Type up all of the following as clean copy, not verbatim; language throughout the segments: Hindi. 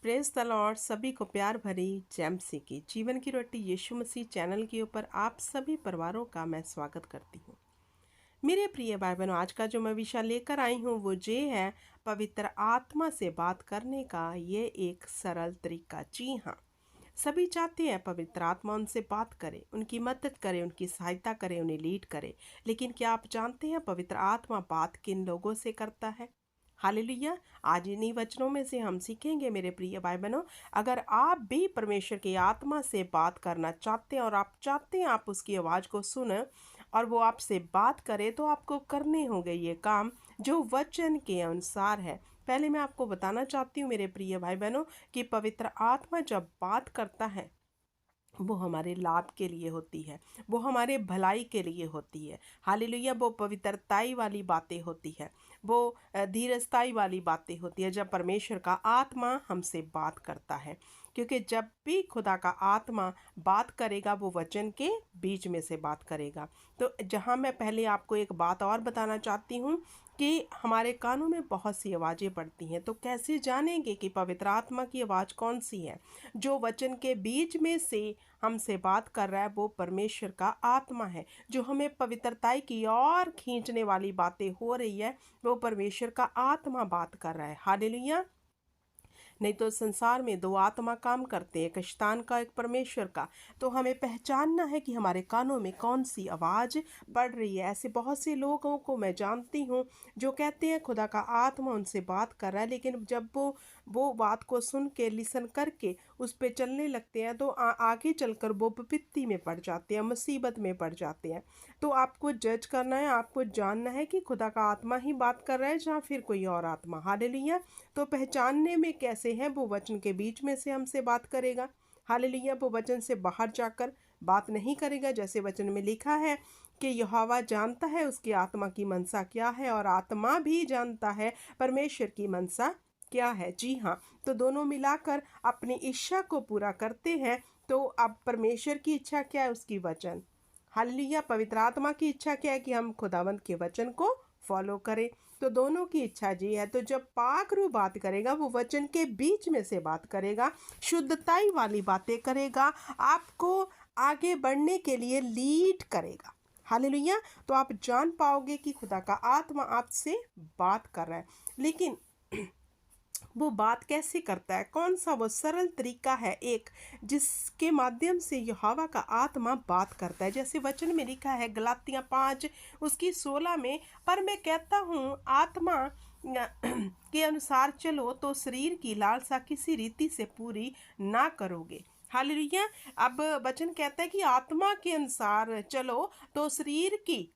Praise the Lord. सभी को प्यार भरी जय मसीह की जीवन की रोटी यीशु मसीह चैनल के ऊपर आप सभी परिवारों का मैं स्वागत करती हूँ। मेरे प्रिय भाई बहनों, आज का जो मैं विषय लेकर आई हूँ वो ये है पवित्र आत्मा से बात करने का ये एक सरल तरीका। जी हाँ, सभी चाहते हैं पवित्र आत्मा उनसे बात करे, उनकी मदद करे, उनकी सहायता करे, उन्हें लीड करे। लेकिन क्या आप जानते हैं पवित्र आत्मा बात किन लोगों से करता है? हालेलुया। आज इन्हीं वचनों में से हम सीखेंगे मेरे प्रिय भाई बहनों। अगर आप भी परमेश्वर की आत्मा से बात करना चाहते हैं और आप चाहते हैं आप उसकी आवाज़ को सुने और वो आपसे बात करे, तो आपको करने होंगे ये काम जो वचन के अनुसार है। पहले मैं आपको बताना चाहती हूँ मेरे प्रिय भाई बहनों कि पवित्र आत्मा जब बात करता है वो हमारे लाभ के लिए होती है, वो हमारे भलाई के लिए होती है। हालेलुया। वो पवित्रताई वाली बातें होती है, वो धीरजताई वाली बातें होती है जब परमेश्वर का आत्मा हमसे बात करता है। क्योंकि जब भी खुदा का आत्मा बात करेगा वो वचन के बीच में से बात करेगा। तो जहाँ मैं पहले आपको एक बात और बताना चाहती हूँ कि हमारे कानों में बहुत सी आवाज़ें पड़ती हैं, तो कैसे जानेंगे कि पवित्र आत्मा की आवाज़ कौन सी है? जो वचन के बीच में से हमसे बात कर रहा है वो परमेश्वर का आत्मा है। जो हमें पवित्रताई की ओर खींचने वाली बातें हो रही है वो परमेश्वर का आत्मा बात कर रहा है। हालेलुया। नहीं तो संसार में दो आत्मा काम करते हैं, एक शैतान का, एक परमेश्वर का। तो हमें पहचानना है कि हमारे कानों में कौन सी आवाज़ पड़ रही है। ऐसे बहुत से लोगों को मैं जानती हूँ जो कहते हैं खुदा का आत्मा उनसे बात कर रहा है, लेकिन जब वो बात को सुन के लिसन करके उस पर चलने लगते हैं तो आगे चलकर वो विपत्ति में पड़ जाते हैं, मुसीबत में पड़ जाते हैं। तो आपको जज करना है, आपको जानना है कि खुदा का आत्मा ही बात कर रहा है या फिर कोई और आत्मा। हालेलुया। तो पहचानने में कैसे है? वो वचन के बीच में से हमसे बात करेगा। हालेलुया। वो वचन से बाहर जाकर बात नहीं करेगा। जैसे वचन में लिखा है कि यहोवा जानता है उसकी आत्मा की मनसा क्या है और आत्मा भी जानता है परमेश्वर की मनसा क्या है। जी हाँ, तो दोनों मिलाकर अपनी इच्छा को पूरा करते हैं। तो अब परमेश्वर की इच्छा क्या है? उसकी वचन। हालेलुया। पवित्र आत्मा की इच्छा क्या है? कि हम खुदावंत के वचन को फॉलो करें। तो दोनों की इच्छा जी है। तो जब पाक रूह बात करेगा वो वचन के बीच में से बात करेगा, शुद्धताई वाली बातें करेगा, आपको आगे बढ़ने के लिए लीड करेगा। हालेलुया। तो आप जान पाओगे कि खुदा का आत्मा आपसे बात कर रहा है। लेकिन वो बात कैसे करता है? कौन सा वो सरल तरीका है एक जिसके माध्यम से यहोवा का आत्मा बात करता है? जैसे वचन में लिखा है गलातियाँ 5 उसकी 16 में, पर मैं कहता हूँ आत्मा के अनुसार चलो तो शरीर की लालसा किसी रीति से पूरी ना करोगे। हालेलुया। अब वचन कहता है कि आत्मा के अनुसार चलो तो शरीर की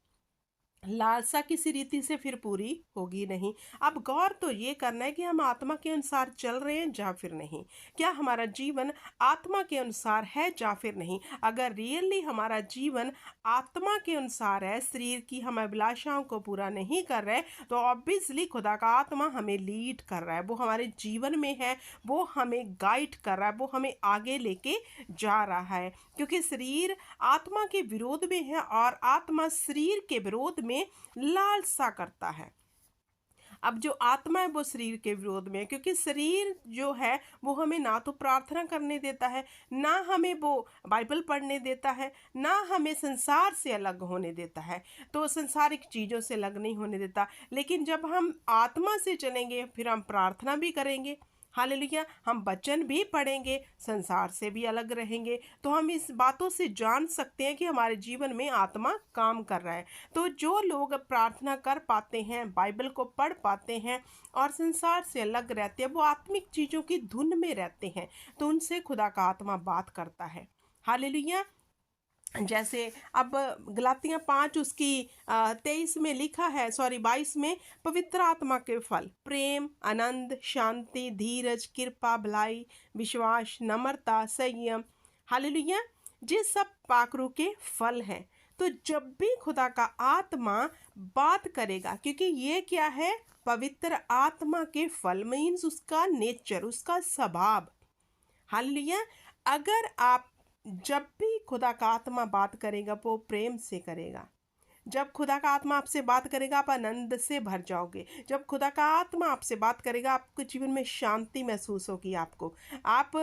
लालसा किसी रीति से फिर पूरी होगी नहीं। अब गौर तो ये करना है कि हम आत्मा के अनुसार चल रहे हैं या फिर नहीं। क्या हमारा जीवन आत्मा के अनुसार है या फिर नहीं? अगर रियली हमारा जीवन आत्मा के अनुसार है, शरीर की हम अभिलाषाओं को पूरा नहीं कर रहे, तो ऑब्वियसली खुदा का आत्मा हमें लीड कर रहा है, वो हमारे जीवन में है, वो हमें गाइड कर रहा है, वो हमें आगे लेके जा रहा है। क्योंकि शरीर आत्मा के विरोध में है और आत्मा शरीर के विरोध में लालसा करता है। अब जो आत्मा है वो शरीर के विरोध में है, क्योंकि शरीर जो है वो हमें ना तो प्रार्थना करने देता है, ना हमें वो बाइबल पढ़ने देता है, ना हमें संसार से अलग होने देता है, तो संसारिक चीज़ों से अलग नहीं होने देता। लेकिन जब हम आत्मा से चलेंगे फिर हम प्रार्थना भी करेंगे। हालेलुया। हम वचन भी पढ़ेंगे, संसार से भी अलग रहेंगे। तो हम इस बातों से जान सकते हैं कि हमारे जीवन में आत्मा काम कर रहा है। तो जो लोग प्रार्थना कर पाते हैं, बाइबल को पढ़ पाते हैं और संसार से अलग रहते हैं, वो आत्मिक चीज़ों की धुन में रहते हैं, तो उनसे खुदा का आत्मा बात करता है। हालेलुया। जैसे अब गलातियाँ 5 उसकी 23 में लिखा है, 22 में, पवित्र आत्मा के फल प्रेम, आनंद, शांति, धीरज, कृपा, भलाई, विश्वास, नम्रता, संयम। हालेलुया। ये सब पाकरू के फल हैं। तो जब भी खुदा का आत्मा बात करेगा, क्योंकि ये क्या है? पवित्र आत्मा के फल मीन्स उसका नेचर, उसका स्वभाव। हालेलुया। अगर आप जब भी खुदा का आत्मा बात करेगा वो प्रेम से करेगा, जब खुदा का आत्मा आपसे बात करेगा आप आनंद से भर जाओगे। जब खुदा का आत्मा आपसे बात करेगा आपके जीवन में शांति महसूस होगी आपको। आप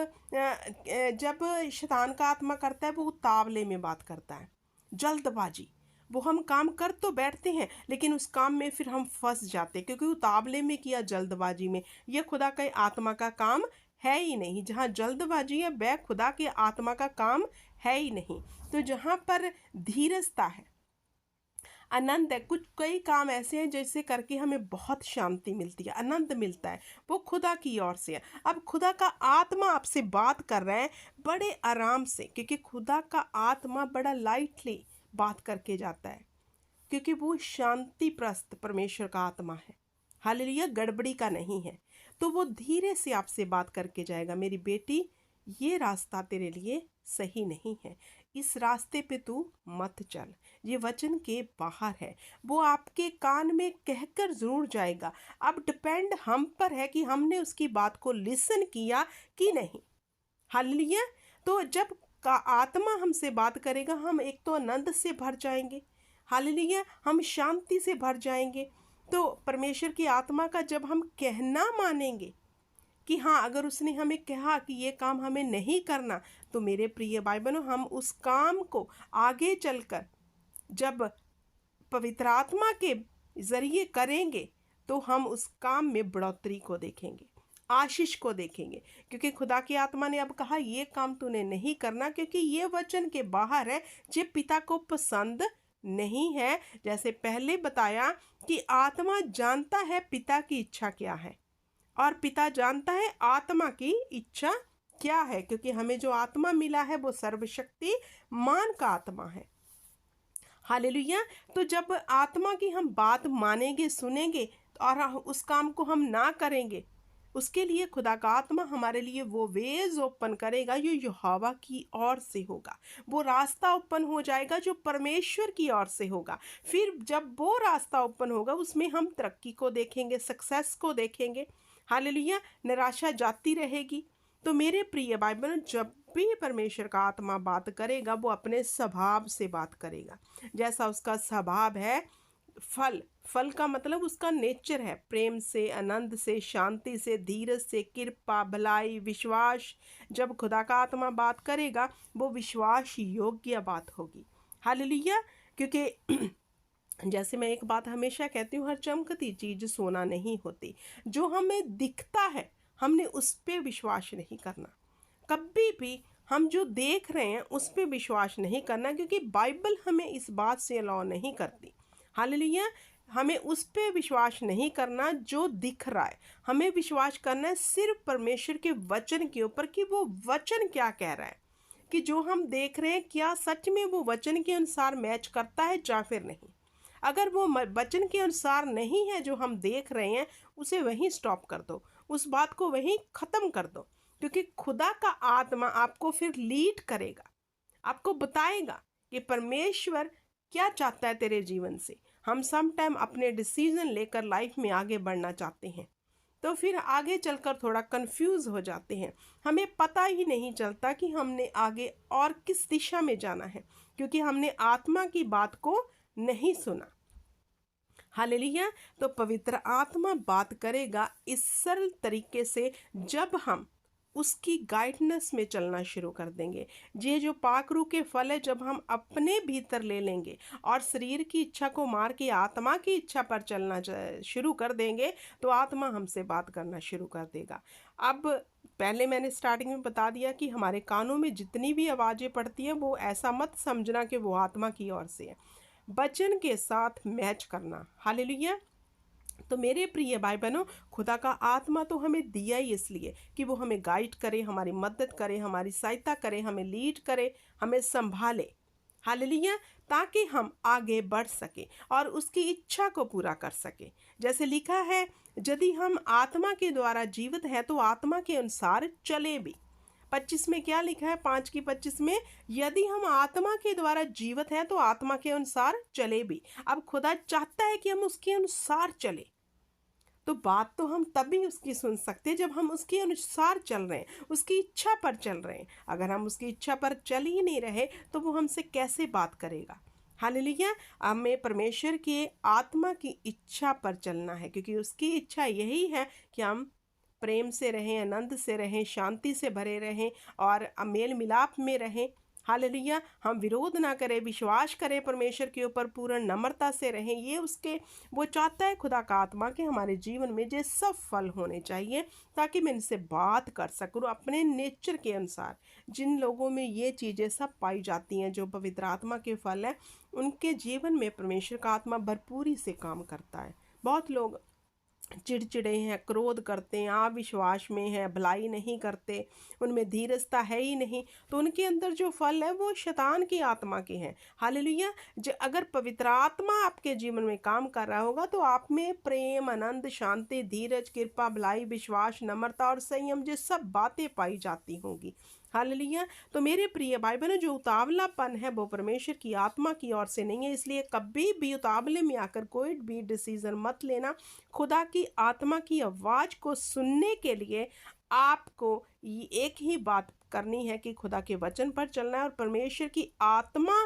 जब शैतान का आत्मा करता है वो उतावले में बात करता है, जल्दबाजी। वो हम काम कर तो बैठते हैं लेकिन उस काम में फिर हम फंस जाते हैं क्योंकि उतावले में किया, जल्दबाजी में। यह खुदा के आत्मा का काम है ही नहीं। जहाँ जल्दबाजी है वह खुदा के आत्मा का काम है ही नहीं। तो जहाँ पर धीरजता है, आनंद है, कुछ कई काम ऐसे हैं जैसे करके हमें बहुत शांति मिलती है, आनंद मिलता है, वो खुदा की ओर से है। अब खुदा का आत्मा आपसे बात कर रहा है बड़े आराम से, क्योंकि खुदा का आत्मा बड़ा लाइटली बात करके जाता है, क्योंकि वो शांति प्रस्त परमेश्वर का आत्मा है। हालेलुया, गड़बड़ी का नहीं है। तो वो धीरे से आपसे बात करके जाएगा, मेरी बेटी ये रास्ता तेरे लिए सही नहीं है, इस रास्ते पे तू मत चल, ये वचन के बाहर है। वो आपके कान में कहकर जरूर जाएगा। अब डिपेंड हम पर है कि हमने उसकी बात को लिसन किया कि नहीं। हालेलुया। तो जब का आत्मा हमसे बात करेगा हम एक तो आनंद से भर जाएंगे, हालेलुया, हम शांति से भर जाएंगे। तो परमेश्वर की आत्मा का जब हम कहना मानेंगे कि हाँ, अगर उसने हमें कहा कि ये काम हमें नहीं करना, तो मेरे प्रिय भाई बहनों हम उस काम को आगे चलकर जब पवित्र आत्मा के जरिए करेंगे तो हम उस काम में बढ़ोतरी को देखेंगे, आशीष को देखेंगे। क्योंकि खुदा की आत्मा ने अब कहा ये काम तूने नहीं करना, क्योंकि ये वचन के बाहर है, जो पिता को पसंद नहीं है। जैसे पहले बताया कि आत्मा जानता है पिता की इच्छा क्या है और पिता जानता है आत्मा की इच्छा क्या है, क्योंकि हमें जो आत्मा मिला है वो सर्वशक्तिमान का आत्मा है। हालेलुया। तो जब आत्मा की हम बात मानेंगे, सुनेंगे और उस काम को हम ना करेंगे, उसके लिए खुदा का आत्मा हमारे लिए वो वेज ओपन करेगा, जो यहोवा की ओर से होगा। वो रास्ता ओपन हो जाएगा जो परमेश्वर की ओर से होगा। फिर जब वो रास्ता ओपन होगा उसमें हम तरक्की को देखेंगे, सक्सेस को देखेंगे। हालेलुया। निराशा जाती रहेगी। तो मेरे प्रिय भाई बहनों, जब भी परमेश्वर का आत्मा बात करेगा वो अपने स्वभाव से बात करेगा। जैसा उसका स्वभाव है, फल का मतलब उसका नेचर है, प्रेम से, आनंद से, शांति से, धीरज से, कृपा, भलाई, विश्वास। जब खुदा का आत्मा बात करेगा वो विश्वास योग्य बात होगी। हालेलुया। क्योंकि जैसे मैं एक बात हमेशा कहती हूँ, हर चमकती चीज सोना नहीं होती। जो हमें दिखता है हमने उस पर विश्वास नहीं करना। कभी भी हम जो देख रहे हैं उस पर विश्वास नहीं करना, क्योंकि बाइबल हमें इस बात से अलाउ नहीं करती। हालेलुया। हमें उस पर विश्वास नहीं करना जो दिख रहा है, हमें विश्वास करना है सिर्फ परमेश्वर के वचन के ऊपर कि वो वचन क्या कह रहा है, कि जो हम देख रहे हैं क्या सच में वो वचन के अनुसार मैच करता है या फिर नहीं। अगर वो वचन के अनुसार नहीं है जो हम देख रहे हैं, उसे वहीं स्टॉप कर दो, उस बात को वहीं ख़त्म कर दो। क्योंकि खुदा का आत्मा आपको फिर लीड करेगा, आपको बताएगा कि परमेश्वर क्या चाहता है तेरे जीवन से। हम सम टाइम अपने डिसीजन लेकर लाइफ में आगे बढ़ना चाहते हैं तो फिर आगे चलकर थोड़ा कंफ्यूज हो जाते हैं, हमें पता ही नहीं चलता कि हमने आगे और किस दिशा में जाना है, क्योंकि हमने आत्मा की बात को नहीं सुना। हालेलुया। तो पवित्र आत्मा बात करेगा इस सरल तरीके से जब हम उसकी गाइडनेस में चलना शुरू कर देंगे। ये जो पाकरू के फल है जब हम अपने भीतर ले लेंगे और शरीर की इच्छा को मार के आत्मा की इच्छा पर चलना शुरू कर देंगे तो आत्मा हमसे बात करना शुरू कर देगा। अब पहले मैंने स्टार्टिंग में बता दिया कि हमारे कानों में जितनी भी आवाज़ें पड़ती हैं वो ऐसा मत समझना कि वो आत्मा की ओर से है, वचन के साथ मैच करना। हालेलुया। तो मेरे प्रिय भाई बहनों, खुदा का आत्मा तो हमें दिया ही इसलिए कि वो हमें गाइड करे, हमारी मदद करे, हमारी सहायता करे, हमें लीड करे, हमें संभाले। हालेलुया। ताकि हम आगे बढ़ सके और उसकी इच्छा को पूरा कर सके। जैसे लिखा है, यदि हम आत्मा के द्वारा जीवित हैं तो आत्मा के अनुसार चले भी। 25 में क्या लिखा है, 5:25 में, यदि हम आत्मा के द्वारा जीवित हैं तो आत्मा के अनुसार चले भी। अब खुदा चाहता है कि हम उसके अनुसार चले, तो बात तो हम तभी उसकी सुन सकते हैं जब हम उसके अनुसार चल रहे हैं, उसकी इच्छा पर चल रहे हैं। अगर हम उसकी इच्छा पर चल ही नहीं रहे तो वो हमसे कैसे बात करेगा। हालेलुया। हमें परमेश्वर के आत्मा की इच्छा पर चलना है, क्योंकि उसकी इच्छा यही है कि हम प्रेम से रहें, आनंद से रहें, शांति से भरे रहें और मेल मिलाप में रहें। हालेलुया। हम विरोध ना करें, विश्वास करें परमेश्वर के ऊपर, पूर्ण नम्रता से रहें। ये उसके वो चाहता है, खुदा का आत्मा, के हमारे जीवन में ये सब फल होने चाहिए, ताकि मैं इनसे बात कर सकूँ अपने नेचर के अनुसार। जिन लोगों में ये चीज़ें सब पाई जाती हैं, जो पवित्र आत्मा के फल हैं, उनके जीवन में परमेश्वर का आत्मा भरपूरी से काम करता है। बहुत लोग चिड़चिड़े हैं, क्रोध करते हैं, अविश्वास में हैं, भलाई नहीं करते, उनमें धीरजता है ही नहीं, तो उनके अंदर जो फल है वो शैतान की आत्मा के हैं। हालेलुया। जो अगर पवित्र आत्मा आपके जीवन में काम कर रहा होगा तो आप में प्रेम, आनंद, शांति, धीरज, कृपा, भलाई, विश्वास, नम्रता और संयम, ये सब बातें पाई जाती होंगी। हालेलुया। तो मेरे प्रिय भाई बहनों, जो उतावलापन है वो परमेश्वर की आत्मा की ओर से नहीं है, इसलिए कभी भी उतावले में आकर कोई भी डिसीजन मत लेना। खुदा की आत्मा की आवाज़ को सुनने के लिए आपको एक ही बात करनी है कि खुदा के वचन पर चलना है और परमेश्वर की आत्मा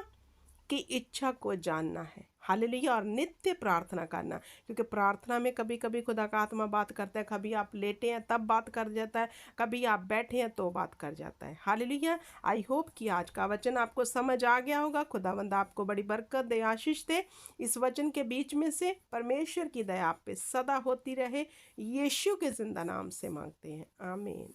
की इच्छा को जानना है। हालेलुया। और नित्य प्रार्थना करना, क्योंकि प्रार्थना में कभी कभी खुदा का आत्मा बात करता है, कभी आप लेटे हैं तब बात कर जाता है, कभी आप बैठे हैं तो बात कर जाता है। हालेलुया। आई होप कि आज का वचन आपको समझ आ गया होगा। खुदावंद आपको बड़ी बरकत दे, आशीष दे। इस वचन के बीच में से परमेश्वर की दया आप पे सदा होती रहे। यीशु के जिंदा नाम से मांगते हैं, आमीन।